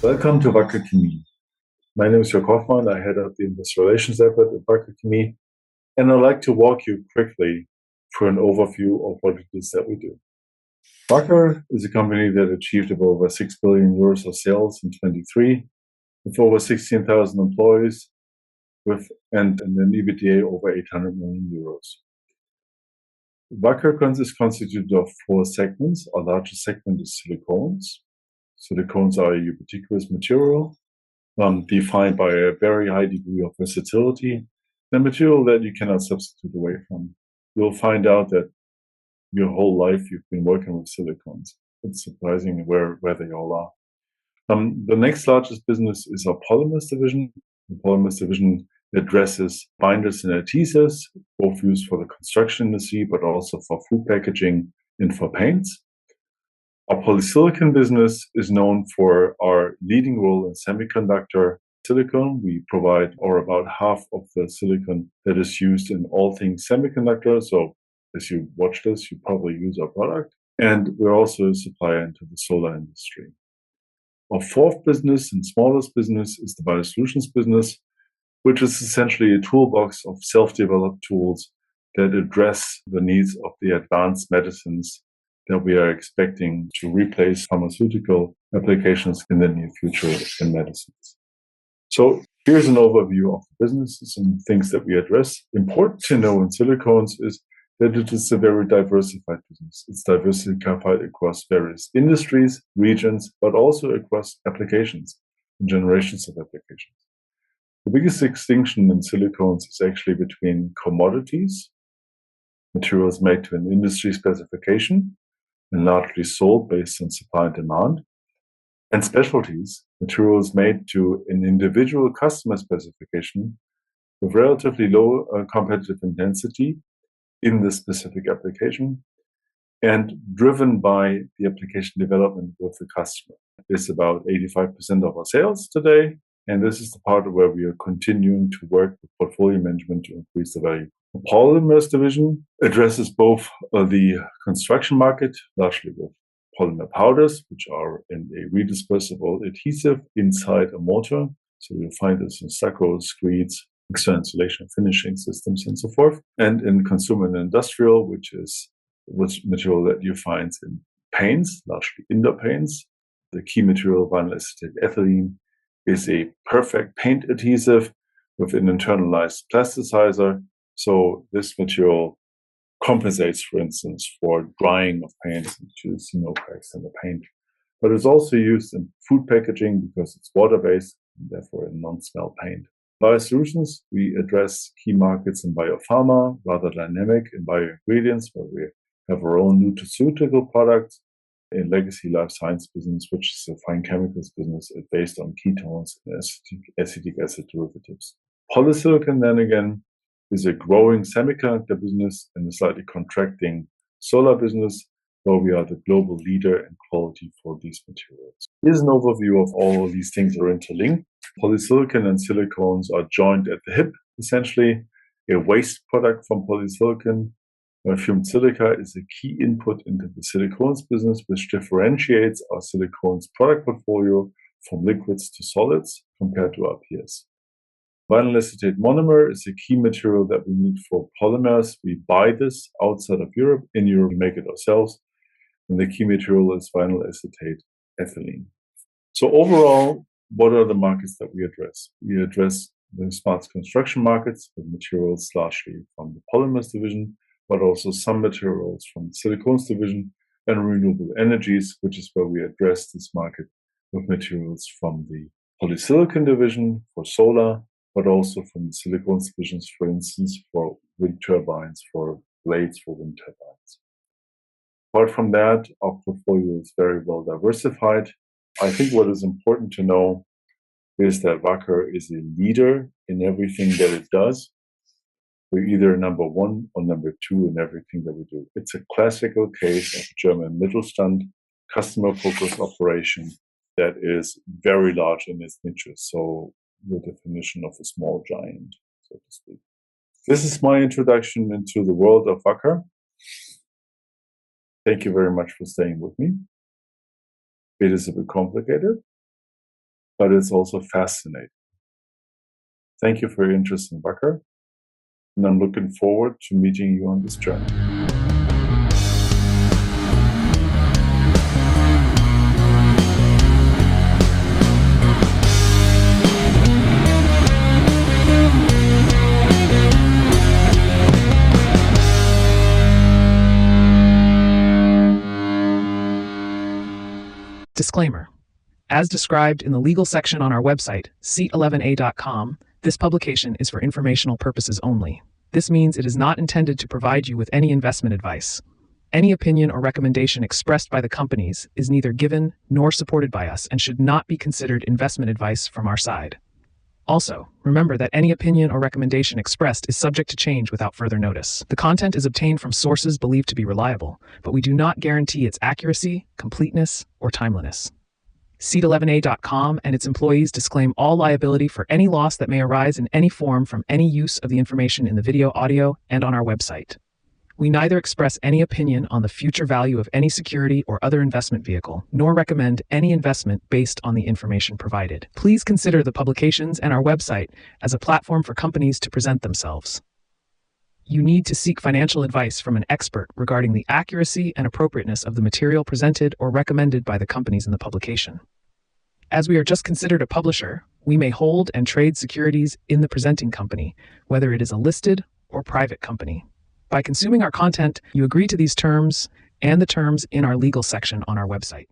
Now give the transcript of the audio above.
Welcome to Wacker Chemie. My name is Joerg Hoffmann. I head up the Investor Relations effort at Wacker Chemie, and I'd like to walk you quickly through an overview of what it is that we do. Wacker is a company that achieved about over 6 billion euros of sales in 23, with over 16,000 employees, and an EBITDA over 800 million euros. Wacker is constituted of 4 segments. Our largest segment is silicones. Silicones are a ubiquitous material, defined by a very high degree of versatility, a material that you cannot substitute away from. You'll find out that your whole life you've been working with silicones. It's surprising where they all are. The next largest business is our Polymers division. The Polymers division addresses binders and adhesives, both used for the construction industry, but also for food packaging and for paints. Our Polysilicon business is known for our leading role in semiconductor silicone. We provide about half of the silicon that is used in all things semiconductor. So as you watch this, you probably use our product. And we're also a supplier into the solar industry. Our fourth business and smallest business is the biosolutions business, which is essentially a toolbox of self-developed tools that address the needs of the advanced medicines that we are expecting to replace pharmaceutical applications in the near future in medicines. So here's an overview of the businesses and things that we address. Important to know in silicones is that it is a very diversified business. It's diversified across various industries, regions, but also across applications and generations of applications. The biggest distinction in silicones is actually between commodities, materials made to an industry specification, and largely sold based on supply and demand, and specialties, materials made to an individual customer specification with relatively low competitive intensity in the specific application and driven by the application development with the customer. It's about 85% of our sales today, and this is the part where we are continuing to work with portfolio management to increase the value. The Polymers division addresses both the construction market, largely with polymer powders, which are in a redispersible adhesive inside a mortar. So you'll find this in stucco, screeds, external insulation, finishing systems, and so forth. And in consumer and industrial, which is material that you find in paints, largely indoor paints. The key material, vinyl acetate ethylene, is a perfect paint adhesive with an internalized plasticizer. So this material compensates, for instance, for drying of paints to see no cracks in the paint. But it's also used in food packaging because it's water-based and therefore a non-smell paint. Biosolutions, we address key markets in biopharma, rather dynamic in bioingredients, where we have our own nutraceutical products, in legacy life science business, which is a fine chemicals business based on ketones and acetic acid derivatives. Polysilicon, then again, is a growing semiconductor business and a slightly contracting solar business, where we are the global leader in quality for these materials. Here's an overview of all of these things that are interlinked. Polysilicon and silicones are joined at the hip, essentially. A waste product from polysilicon, fumed silica, is a key input into the silicones business, which differentiates our silicones product portfolio from liquids to solids compared to our peers. Vinyl acetate monomer is a key material that we need for polymers. We buy this outside of Europe. In Europe, we make it ourselves. And the key material is vinyl acetate ethylene. So overall, what are the markets that we address? We address the smart construction markets with materials largely from the Polymers division, but also some materials from the Silicones division, and renewable energies, which is where we address this market with materials from the Polysilicon division for solar, but also from the Silicones divisions, for instance, for wind turbines, for blades for wind turbines. Apart from that, our portfolio is very well diversified. I think what is important to know is that Wacker is a leader in everything that it does. We're either number 1 or number 2 in everything that we do. It's a classical case of German Mittelstand, customer-focused operation that is very large in its niches. So the definition of a small giant, so to speak. This is my introduction into the world of Wacker. Thank you very much for staying with me. It is a bit complicated, but it's also fascinating. Thank you for your interest in Wacker, and I'm looking forward to meeting you on this journey. Disclaimer. As described in the legal section on our website, c11a.com, this publication is for informational purposes only. This means it is not intended to provide you with any investment advice. Any opinion or recommendation expressed by the companies is neither given nor supported by us and should not be considered investment advice from our side. Also, remember that any opinion or recommendation expressed is subject to change without further notice. The content is obtained from sources believed to be reliable, but we do not guarantee its accuracy, completeness, or timeliness. C11a.com and its employees disclaim all liability for any loss that may arise in any form from any use of the information in the video, audio, and on our website. We neither express any opinion on the future value of any security or other investment vehicle, nor recommend any investment based on the information provided. Please consider the publications and our website as a platform for companies to present themselves. You need to seek financial advice from an expert regarding the accuracy and appropriateness of the material presented or recommended by the companies in the publication. As we are just considered a publisher, we may hold and trade securities in the presenting company, whether it is a listed or private company. By consuming our content, you agree to these terms and the terms in our legal section on our website.